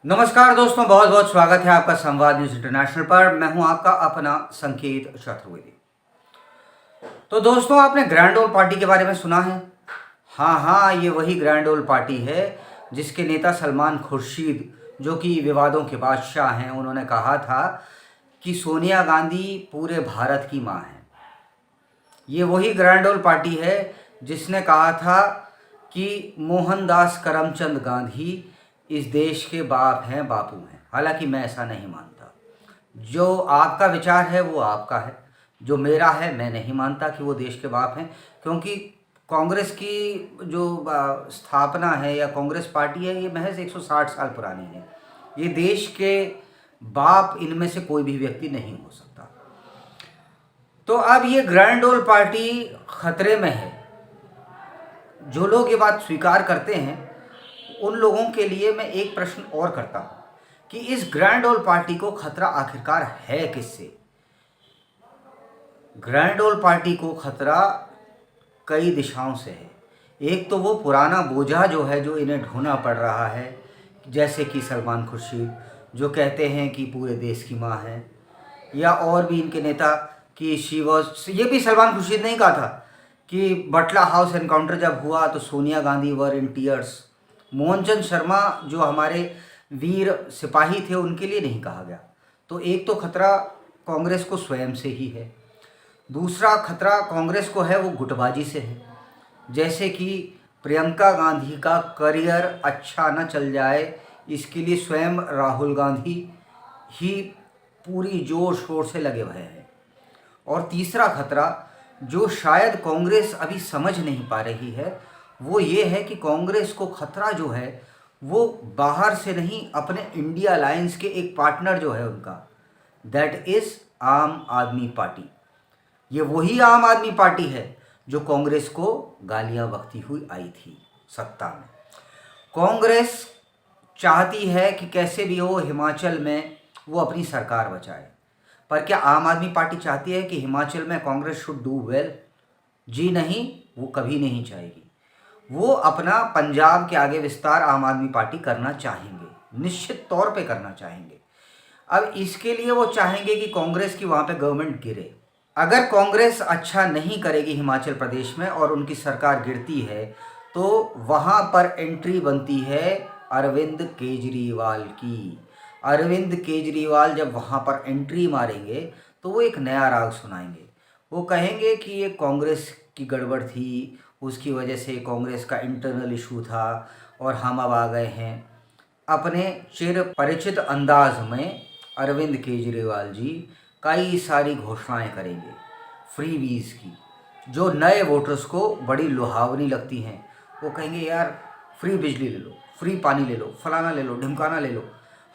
नमस्कार दोस्तों, बहुत बहुत स्वागत है आपका संवाद न्यूज इंटरनेशनल पर। मैं हूं आपका अपना संकेत चतुर्वेदी। तो दोस्तों, आपने ग्रैंड ओल्ड पार्टी के बारे में सुना है? हाँ, ये वही ग्रैंड ओल्ड पार्टी है जिसके नेता सलमान खुर्शीद, जो कि विवादों के बादशाह हैं, उन्होंने कहा था कि सोनिया गांधी पूरे भारत की मां है। ये वही ग्रैंड ओल्ड पार्टी है जिसने कहा था कि मोहनदास करमचंद गांधी इस देश के बाप हैं, बापू हैं। हालांकि मैं ऐसा नहीं मानता। जो आपका विचार है वो आपका है, जो मेरा है मैं नहीं मानता कि वो देश के बाप हैं। क्योंकि कांग्रेस की जो स्थापना है या कांग्रेस पार्टी है, ये महज 160 साल पुरानी है। ये देश के बाप इनमें से कोई भी व्यक्ति नहीं हो सकता। तो अब ये ग्रैंड ओल्ड पार्टी खतरे में है। जो लोग ये बात स्वीकार करते हैं उन लोगों के लिए मैं एक प्रश्न और करता हूं कि इस ग्रैंड ओल्ड पार्टी को खतरा आखिरकार है किससे? ग्रैंड ओल्ड पार्टी को खतरा कई दिशाओं से है। एक तो वो पुराना बोझा जो है, जो इन्हें ढोना पड़ रहा है, जैसे कि सलमान खुर्शीद जो कहते हैं कि पूरे देश की माँ है, या और भी इनके नेता कि शी वॉज, ये भी सलमान खुर्शीद ने ही कहा था कि बटला हाउस एनकाउंटर जब हुआ तो सोनिया गांधी वर इन टीयर्स। मोहनचंद शर्मा जो हमारे वीर सिपाही थे उनके लिए नहीं कहा गया। तो एक तो खतरा कांग्रेस को स्वयं से ही है। दूसरा खतरा कांग्रेस को है वो गुटबाजी से है। जैसे कि प्रियंका गांधी का करियर अच्छा न चल जाए, इसके लिए स्वयं राहुल गांधी ही पूरी जोर शोर से लगे हुए हैं। और तीसरा खतरा जो शायद कांग्रेस अभी समझ नहीं पा रही है, वो ये है कि कांग्रेस को खतरा जो है वो बाहर से नहीं, अपने इंडिया अलायंस के एक पार्टनर जो है उनका, दैट इज आम आदमी पार्टी। ये वही आम आदमी पार्टी है जो कांग्रेस को गालियां बकती हुई आई थी सत्ता में। कांग्रेस चाहती है कि कैसे भी हो हिमाचल में वो अपनी सरकार बचाए। पर क्या आम आदमी पार्टी चाहती है कि हिमाचल में कांग्रेस शुड डू वेल? जी नहीं, वो कभी नहीं चाहेगी। वो अपना पंजाब के आगे विस्तार आम आदमी पार्टी करना चाहेंगे, निश्चित तौर पे करना चाहेंगे। अब इसके लिए वो चाहेंगे कि कांग्रेस की वहाँ पे गवर्नमेंट गिरे। अगर कांग्रेस अच्छा नहीं करेगी हिमाचल प्रदेश में और उनकी सरकार गिरती है, तो वहाँ पर एंट्री बनती है अरविंद केजरीवाल की। अरविंद केजरीवाल जब वहाँ पर एंट्री मारेंगे तो वो एक नया राग सुनाएंगे। वो कहेंगे कि ये कांग्रेस की गड़बड़ थी, उसकी वजह से कांग्रेस का इंटरनल इशू था और हम अब आ गए हैं। अपने चिर परिचित अंदाज में अरविंद केजरीवाल जी कई सारी घोषणाएं करेंगे फ्री वीज़ की, जो नए वोटर्स को बड़ी लुभावनी लगती हैं। वो कहेंगे यार फ्री बिजली ले लो, फ्री पानी ले लो, फलाना ले लो, ढिमकाना ले लो।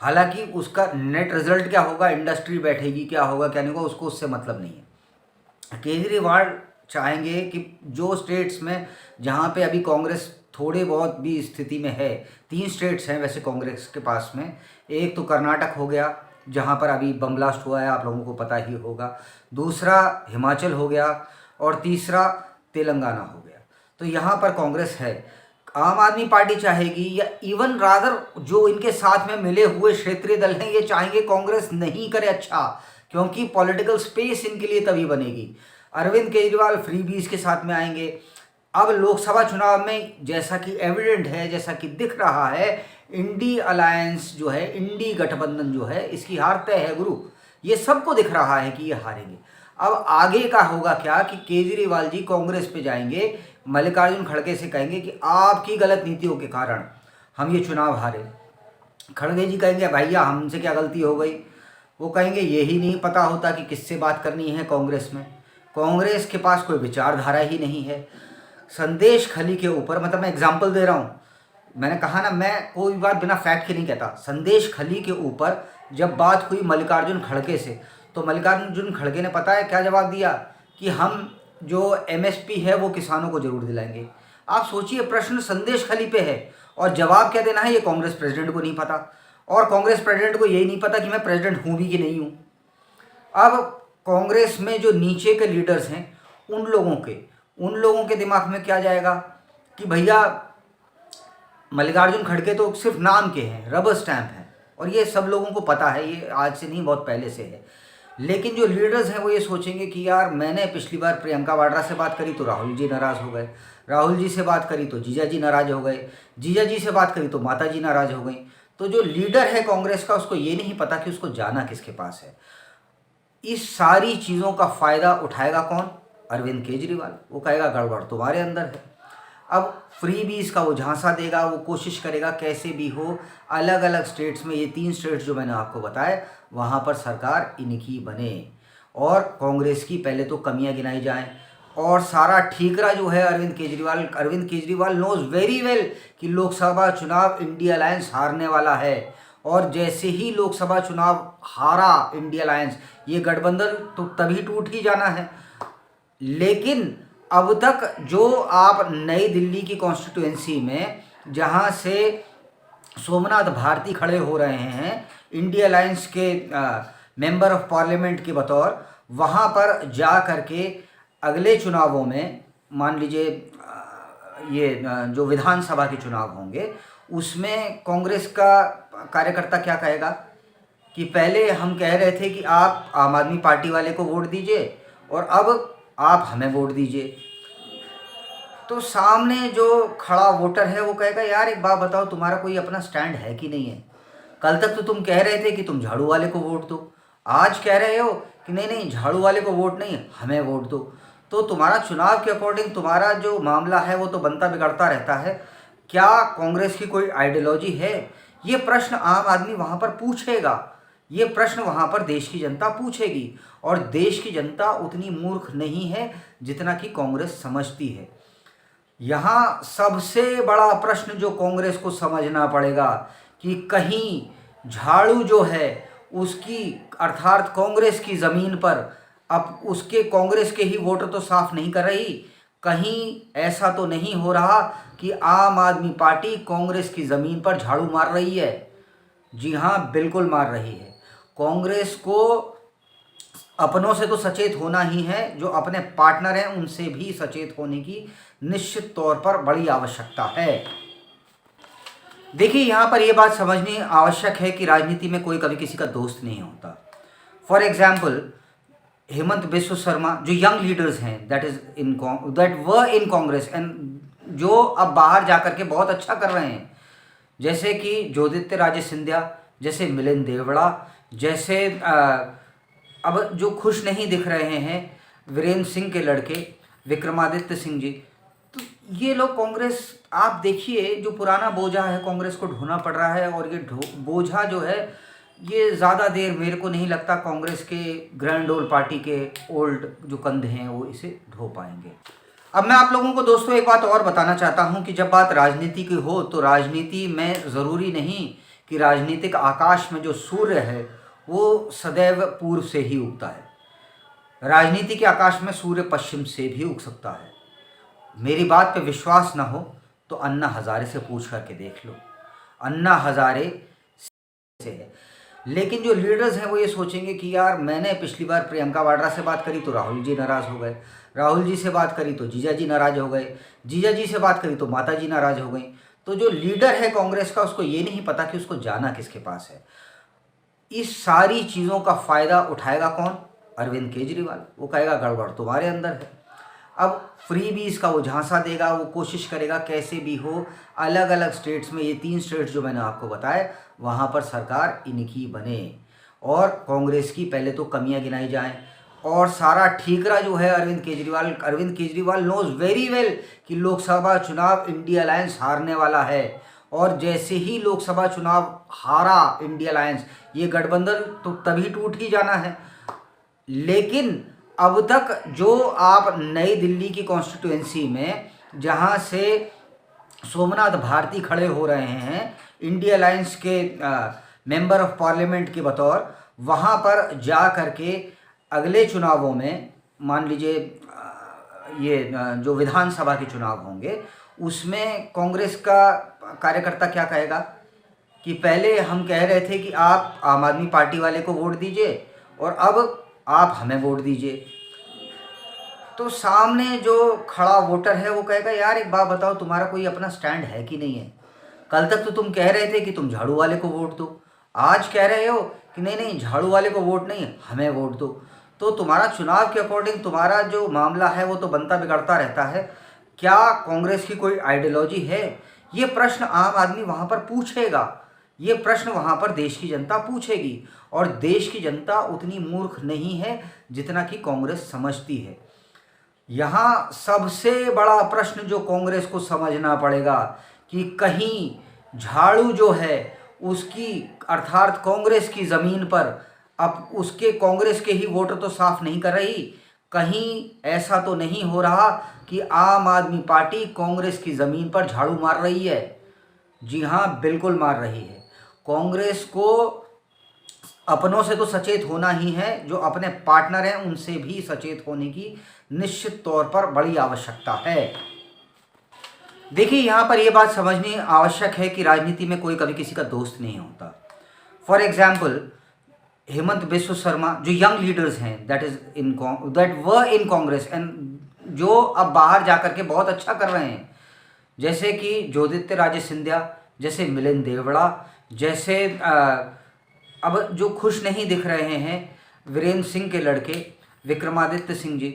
हालांकि उसका नेट रिजल्ट क्या होगा, इंडस्ट्री बैठेगी, क्या होगा क्या नहीं होगा, उसको उससे मतलब नहीं है। केजरीवाल चाहेंगे कि जो स्टेट्स में जहाँ पे अभी कांग्रेस थोड़े बहुत भी स्थिति में है, 3 स्टेट्स हैं वैसे कांग्रेस के पास में। एक तो कर्नाटक हो गया जहाँ पर अभी बम ब्लास्ट हुआ है, आप लोगों को पता ही होगा। दूसरा हिमाचल हो गया और तीसरा तेलंगाना हो गया। तो यहाँ पर कांग्रेस है। आम आदमी पार्टी चाहेगी, या इवन रादर जो इनके साथ में मिले हुए क्षेत्रीय दल हैं, ये चाहेंगे कांग्रेस नहीं करे अच्छा, क्योंकि पॉलिटिकल स्पेस इनके लिए तभी बनेगी। अरविंद केजरीवाल फ्री बीज के साथ में आएंगे। अब लोकसभा चुनाव में जैसा कि एविडेंट है, जैसा कि दिख रहा है, इंडी अलायंस जो है, इंडी गठबंधन जो है, इसकी हार तय है गुरु। ये सबको दिख रहा है कि ये हारेंगे। अब आगे का होगा क्या कि केजरीवाल जी कांग्रेस पे जाएंगे, मल्लिकार्जुन खड़गे से कहेंगे कि आपकी गलत नीतियों के कारण हम ये चुनाव हारे। खड़गे जी कहेंगे भैया हमसे क्या गलती हो गई। वो कहेंगे यही नहीं पता होता कि किससे बात करनी है कांग्रेस में। कांग्रेस के पास कोई विचारधारा ही नहीं है। संदेश खली के ऊपर, मतलब मैं एग्जाम्पल दे रहा हूँ, मैंने कहा ना, मैं कोई बात बिना फैक्ट के नहीं कहता। संदेश खली के ऊपर जब बात हुई मल्लिकार्जुन खड़गे से, तो मल्लिकार्जुन खड़गे ने पता है क्या जवाब दिया कि हम जो एमएसपी है वो किसानों को जरूर दिलाएंगे। आप सोचिए, प्रश्न संदेश खली पे है और जवाब क्या देना है ये कांग्रेस प्रेसिडेंट को नहीं पता, और कांग्रेस प्रेसिडेंट को यही नहीं पता कि मैं प्रेसिडेंट हूँ भी कि नहीं हूँ। अब कांग्रेस में जो नीचे के लीडर्स हैं उन लोगों के दिमाग में क्या जाएगा कि भैया मल्लिकार्जुन खड़गे तो सिर्फ नाम के हैं, रबर स्टैंप हैं, और ये सब लोगों को पता है, ये आज से नहीं बहुत पहले से है। लेकिन जो लीडर्स हैं वो ये सोचेंगे कि यार मैंने पिछली बार प्रियंका वाड्रा से बात करी तो राहुल जी नाराज़ हो गए, राहुल जी से बात करी तो जीजा जी नाराज़ हो गए, जीजा जी से बात करी तो माता जी नाराज़ हो गई। तो जो लीडर है कांग्रेस का उसको ये नहीं पता कि उसको जाना किसके पास है। इस सारी चीज़ों का फ़ायदा उठाएगा कौन? अरविंद केजरीवाल। वो कहेगा गड़बड़ तुम्हारे अंदर है। अब फ्रीबीज का वो झांसा देगा, वो कोशिश करेगा कैसे भी हो अलग अलग स्टेट्स में, ये 3 स्टेट्स जो मैंने आपको बताए, वहाँ पर सरकार इनकी बने और कांग्रेस की पहले तो कमियां गिनाई जाएं और सारा ठीकरा जो है Arvind Kejriwal knows very well कि लोकसभा चुनाव इंडिया अलायंस हारने वाला है और जैसे ही लोकसभा चुनाव हारा इंडिया अलायंस, ये गठबंधन तो तभी टूट ही जाना है। लेकिन अब तक जो आप नई दिल्ली की कॉन्स्टिट्यूएंसी में जहां से सोमनाथ भारती खड़े हो रहे हैं इंडिया अलायंस के मेंबर ऑफ पार्लियामेंट के बतौर, वहां पर जा करके अगले चुनावों में मान लीजिए ये जो विधानसभा के चुनाव होंगे उसमें कांग्रेस का कार्यकर्ता क्या कहेगा कि पहले हम कह रहे थे कि आप आम आदमी पार्टी वाले को वोट दीजिए और अब आप हमें वोट दीजिए। तो सामने जो खड़ा वोटर है वो कहेगा यार एक बात बताओ, तुम्हारा कोई अपना स्टैंड है कि नहीं है? कल तक तो तुम कह रहे थे कि तुम झाड़ू वाले को वोट दो, आज कह रहे हो कि नहीं नहीं झाड़ू वाले को वोट नहीं हमें वोट दो। तो तुम्हारा चुनाव के अकॉर्डिंग तुम्हारा जो मामला है वो तो बनता बिगड़ता रहता है। क्या कांग्रेस की कोई आइडियोलॉजी है? ये प्रश्न आम आदमी वहाँ पर पूछेगा, ये प्रश्न वहाँ पर देश की जनता पूछेगी और देश की जनता उतनी मूर्ख नहीं है जितना कि कांग्रेस समझती है। यहाँ सबसे बड़ा प्रश्न जो कांग्रेस को समझना पड़ेगा कि कहीं झाड़ू जो है उसकी अर्थात कांग्रेस की ज़मीन पर अब उसके कांग्रेस के ही वोटर तो साफ नहीं कर रही, कहीं ऐसा तो नहीं हो रहा कि आम आदमी पार्टी कांग्रेस की ज़मीन पर झाड़ू मार रही है? जी हाँ, बिल्कुल मार रही है। कांग्रेस को अपनों से तो सचेत होना ही है, जो अपने पार्टनर हैं उनसे भी सचेत होने की निश्चित तौर पर बड़ी आवश्यकता है। देखिए यहाँ पर यह बात समझनी आवश्यक है कि राजनीति में कोई कभी किसी का दोस्त नहीं होता। फॉर एग्जाम्पल हेमंत बिस्व शर्मा जो यंग लीडर्स हैं that were in Congress and जो अब बाहर जाकर के बहुत अच्छा कर रहे हैं, जैसे कि ज्योतिरादित्य राजे सिंधिया, जैसे मिलिंद देवड़ा, जैसे अब जो खुश नहीं दिख रहे हैं वीरेंद्र सिंह के लड़के विक्रमादित्य सिंह जी, तो ये लोग कांग्रेस, आप देखिए जो पुराना बोझा है कांग्रेस को ढोना पड़ रहा है और ये बोझा जो है ये ज़्यादा देर मेरे को नहीं लगता कांग्रेस के ग्रैंड ओल्ड पार्टी के ओल्ड जो कंधे हैं वो इसे ढो पाएंगे। अब मैं आप लोगों को दोस्तों एक बात और बताना चाहता हूं कि जब बात राजनीति की हो तो राजनीति में ज़रूरी नहीं कि राजनीतिक आकाश में जो सूर्य है वो सदैव पूर्व से ही उगता है। राजनीति के आकाश में सूर्य पश्चिम से भी उग सकता है। मेरी बात पे विश्वास ना हो तो अन्ना हजारे से पूछ करके देख लो, अन्ना हजारे से है। लेकिन जो लीडर्स हैं वो ये सोचेंगे कि यार मैंने पिछली बार प्रियंका वाड्रा से बात करी तो राहुल जी नाराज़ हो गए, राहुल जी से बात करी तो जीजा जी नाराज़ हो गए, जीजा जी से बात करी तो माता जी नाराज़ हो गई। तो जो लीडर है कांग्रेस का उसको ये नहीं पता कि उसको जाना किसके पास है। इस सारी चीज़ों का फ़ायदा उठाएगा कौन? अरविंद केजरीवाल। वो कहेगा गड़बड़ तुम्हारे अंदर है। अब फ्रीबीज का वो झांसा देगा, वो कोशिश करेगा कैसे भी हो अलग अलग स्टेट्स में, ये 3 स्टेट्स जो मैंने आपको बताए, वहाँ पर सरकार इनकी बने और कांग्रेस की पहले तो कमियां गिनाई जाएं और सारा ठीकरा जो है Arvind Kejriwal knows very well कि लोकसभा चुनाव इंडिया अलायंस हारने वाला है और जैसे ही लोकसभा चुनाव हारा इंडिया अलायंस, ये गठबंधन तो तभी टूट ही जाना है। लेकिन अब तक जो आप नई दिल्ली की कॉन्स्टिट्यूएंसी में जहां से सोमनाथ भारती खड़े हो रहे हैं इंडिया अलायंस के मेंबर ऑफ पार्लियामेंट के बतौर, वहां पर जा करके अगले चुनावों में मान लीजिए ये जो विधानसभा के चुनाव होंगे उसमें कांग्रेस का कार्यकर्ता क्या कहेगा कि पहले हम कह रहे थे कि आप आम आदमी पार्टी वाले को वोट दीजिए और अब आप हमें वोट दीजिए। तो सामने जो खड़ा वोटर है वो कहेगा यार एक बात बताओ, तुम्हारा कोई अपना स्टैंड है कि नहीं है? कल तक तो तुम कह रहे थे कि तुम झाड़ू वाले को वोट दो, आज कह रहे हो कि नहीं नहीं झाड़ू वाले को वोट नहीं, हमें वोट दो। तो तुम्हारा चुनाव के अकॉर्डिंग तुम्हारा जो मामला है वो तो बनता बिगड़ता रहता है। क्या कांग्रेस की कोई आइडियोलॉजी है? ये प्रश्न आम आदमी वहाँ पर पूछेगा, ये प्रश्न वहाँ पर देश की जनता पूछेगी। और देश की जनता उतनी मूर्ख नहीं है जितना कि कांग्रेस समझती है। यहाँ सबसे बड़ा प्रश्न जो कांग्रेस को समझना पड़ेगा कि कहीं झाड़ू जो है उसकी अर्थात कांग्रेस की ज़मीन पर अब उसके कांग्रेस के ही वोटर तो साफ नहीं कर रही, कहीं ऐसा तो नहीं हो रहा कि आम आदमी पार्टी कांग्रेस की ज़मीन पर झाड़ू मार रही है? जी हाँ, बिल्कुल मार रही है। कांग्रेस को अपनों से तो सचेत होना ही है, जो अपने पार्टनर हैं उनसे भी सचेत होने की निश्चित तौर पर बड़ी आवश्यकता है। देखिए, यहाँ पर यह बात समझनी आवश्यक है कि राजनीति में कोई कभी किसी का दोस्त नहीं होता। फॉर एग्जाम्पल, हेमंत बिस्व शर्मा जो यंग लीडर्स हैं that were in Congress and जो अब बाहर जाकर के बहुत अच्छा कर रहे हैं, जैसे कि ज्योतिरादित्य राजे सिंधिया, जैसे मिलिंद देवड़ा, जैसे अब जो खुश नहीं दिख रहे हैं वीरेंद्र सिंह के लड़के विक्रमादित्य सिंह जी,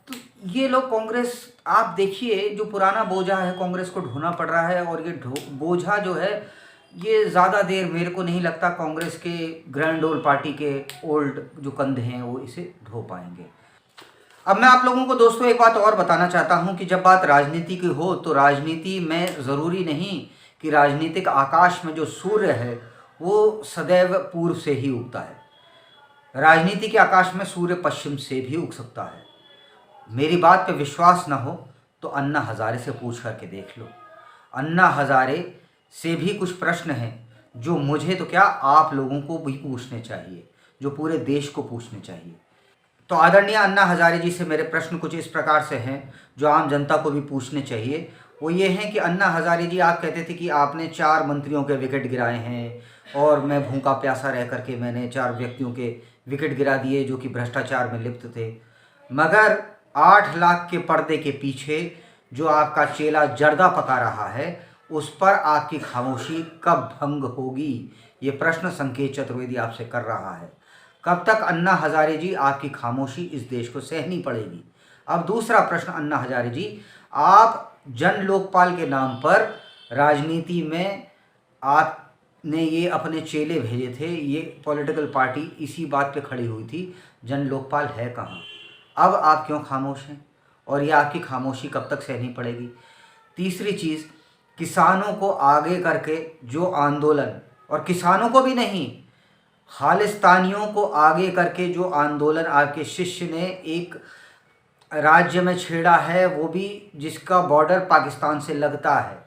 तो ये लोग कांग्रेस, आप देखिए जो पुराना बोझा है कांग्रेस को ढोना पड़ रहा है। और ये बोझा जो है ये ज़्यादा देर मेरे को नहीं लगता कांग्रेस के ग्रैंड ओल्ड पार्टी के ओल्ड जो कंधे हैं वो इसे ढो पाएंगे। अब मैं आप लोगों को दोस्तों एक बात और बताना चाहता हूं कि जब बात राजनीति की हो तो राजनीति में ज़रूरी नहीं कि राजनीतिक आकाश में जो सूर्य है वो सदैव पूर्व से ही उगता है। राजनीति के आकाश में सूर्य पश्चिम से भी उग सकता है। मेरी बात पे विश्वास ना हो तो अन्ना हजारे से पूछ करके देख लो। अन्ना हजारे से भी कुछ प्रश्न हैं जो मुझे तो क्या आप लोगों को भी पूछने चाहिए, जो पूरे देश को पूछने चाहिए। तो आदरणीय अन्ना हजारे जी से मेरे प्रश्न कुछ इस प्रकार से हैं जो आम जनता को भी पूछने चाहिए। वो ये हैं कि अन्ना हजारे जी, आप कहते थे कि आपने 4 मंत्रियों के विकेट गिराए हैं और मैं भूखा प्यासा रह करके मैंने 4 व्यक्तियों के विकेट गिरा दिए जो कि भ्रष्टाचार में लिप्त थे। मगर 8 लाख के पर्दे के पीछे जो आपका चेला जर्दा पका रहा है उस पर आपकी खामोशी कब भंग होगी? ये प्रश्न संकेत चतुर्वेदी आपसे कर रहा है। कब तक अन्ना हजारे जी आपकी खामोशी इस देश को सहनी पड़ेगी? अब दूसरा प्रश्न अन्ना हजारे जी, आप जन लोकपाल के नाम पर राजनीति में आपने ये अपने चेले भेजे थे, ये पॉलिटिकल पार्टी इसी बात पे खड़ी हुई थी, जन लोकपाल है कहाँ? अब आप क्यों खामोश हैं और ये आपकी खामोशी कब तक सहनी पड़ेगी? तीसरी चीज़, किसानों को आगे करके जो आंदोलन, और किसानों को भी नहीं खालिस्तानियों को आगे करके जो आंदोलन आपके शिष्य ने एक राज्य में छेड़ा है, वो भी जिसका बॉर्डर पाकिस्तान से लगता है,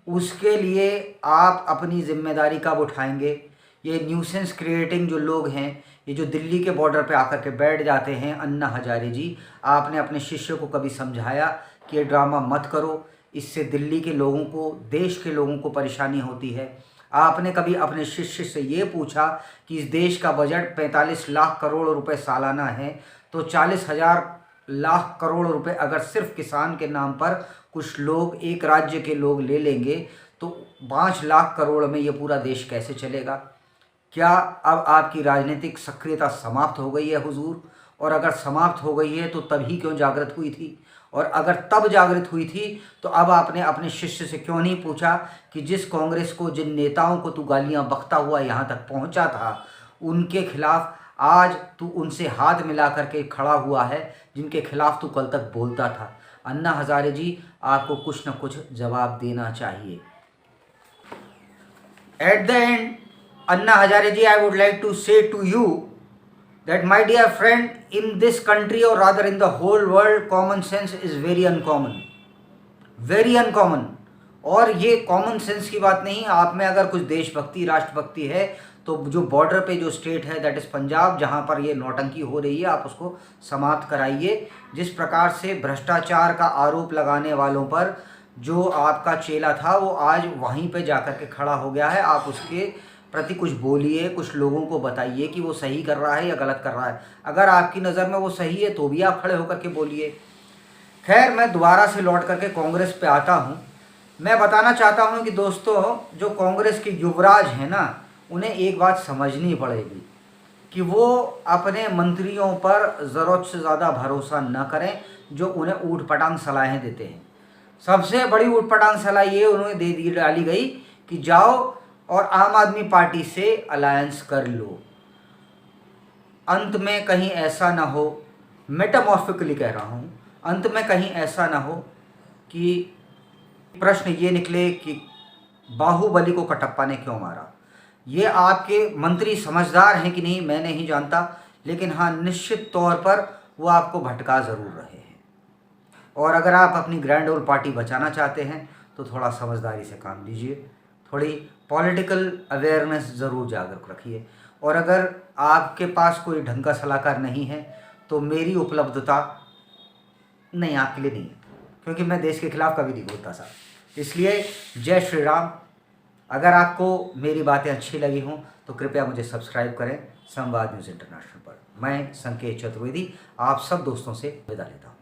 उसके लिए आप अपनी जिम्मेदारी कब उठाएंगे? ये न्यूसेंस क्रिएटिंग जो लोग हैं, ये जो दिल्ली के बॉर्डर पे आकर के बैठ जाते हैं, अन्ना हजारे जी, आपने अपने शिष्य को कभी समझाया कि ये ड्रामा मत करो, इससे दिल्ली के लोगों को, देश के लोगों को परेशानी होती है? आपने कभी अपने शिष्य से ये पूछा कि इस देश का बजट 45 लाख करोड़ रुपए सालाना है, तो 40,000 लाख करोड़ रुपए अगर सिर्फ किसान के नाम पर कुछ लोग, एक राज्य के लोग ले लेंगे तो 5 लाख करोड़ में ये पूरा देश कैसे चलेगा? क्या अब आपकी राजनीतिक सक्रियता समाप्त हो गई है हुजूर? और अगर समाप्त हो गई है तो तभी क्यों जागृत हुई थी? और अगर तब जागृत हुई थी तो अब आपने अपने शिष्य से क्यों नहीं पूछा कि जिस कांग्रेस को, जिन नेताओं को तू गालियां बकता हुआ यहाँ तक पहुँचा था, उनके खिलाफ आज तू उनसे हाथ मिला करके खड़ा हुआ है जिनके खिलाफ तू कल तक बोलता था? अन्ना हजारे जी, आपको कुछ न कुछ जवाब देना चाहिए। At the end, Anna Hazare ji, I would like to say to you that my dear friend, in this country or rather in the whole world, common sense is very uncommon, very uncommon। और ये कॉमन सेंस की बात नहीं, आप में अगर कुछ देशभक्ति, राष्ट्रभक्ति है तो जो बॉर्डर पे जो स्टेट है दैट इज़ पंजाब, जहाँ पर ये नौटंकी हो रही है, आप उसको समाप्त कराइए। जिस प्रकार से भ्रष्टाचार का आरोप लगाने वालों पर जो आपका चेला था वो आज वहीं पे जाकर के खड़ा हो गया है, आप उसके प्रति कुछ बोलिए, कुछ लोगों को बताइए कि वो सही कर रहा है या गलत कर रहा है। अगर आपकी नज़र में वो सही है तो भी आप खड़े होकर के बोलिए। खैर, मैं दोबारा से लौट करके कांग्रेस पे आता हूँ। मैं बताना चाहता हूँ कि दोस्तों, जो कांग्रेस के युवराज हैं ना, उन्हें एक बात समझनी पड़ेगी कि वो अपने मंत्रियों पर ज़रूरत से ज़्यादा भरोसा न करें जो उन्हें ऊट-पटांग सलाहें देते हैं। सबसे बड़ी ऊट-पटांग सलाह ये उन्हें डाली गई कि जाओ और आम आदमी पार्टी से अलायंस कर लो। अंत में कहीं ऐसा ना हो, मेटामॉर्फिकली कह रहा हूँ, अंत में कहीं ऐसा ना हो कि प्रश्न ये निकले कि बाहुबली को कटप्पा ने क्यों मारा। ये आपके मंत्री समझदार हैं कि नहीं मैं नहीं जानता, लेकिन हाँ निश्चित तौर पर वो आपको भटका ज़रूर रहे हैं। और अगर आप अपनी ग्रैंड ओल्ड पार्टी बचाना चाहते हैं तो थोड़ा समझदारी से काम लीजिए, थोड़ी पॉलिटिकल अवेयरनेस ज़रूर जागरूक रखिए। और अगर आपके पास कोई ढंग का सलाहकार नहीं है तो मेरी उपलब्धता नहीं आपके लिए नहीं है, क्योंकि मैं देश के खिलाफ कभी नहीं बोलता साहब। इसलिए जय श्री राम। अगर आपको मेरी बातें अच्छी लगी हों तो कृपया मुझे सब्सक्राइब करें संवाद न्यूज़ इंटरनेशनल पर। मैं संकेत चतुर्वेदी आप सब दोस्तों से विदा लेता हूँ।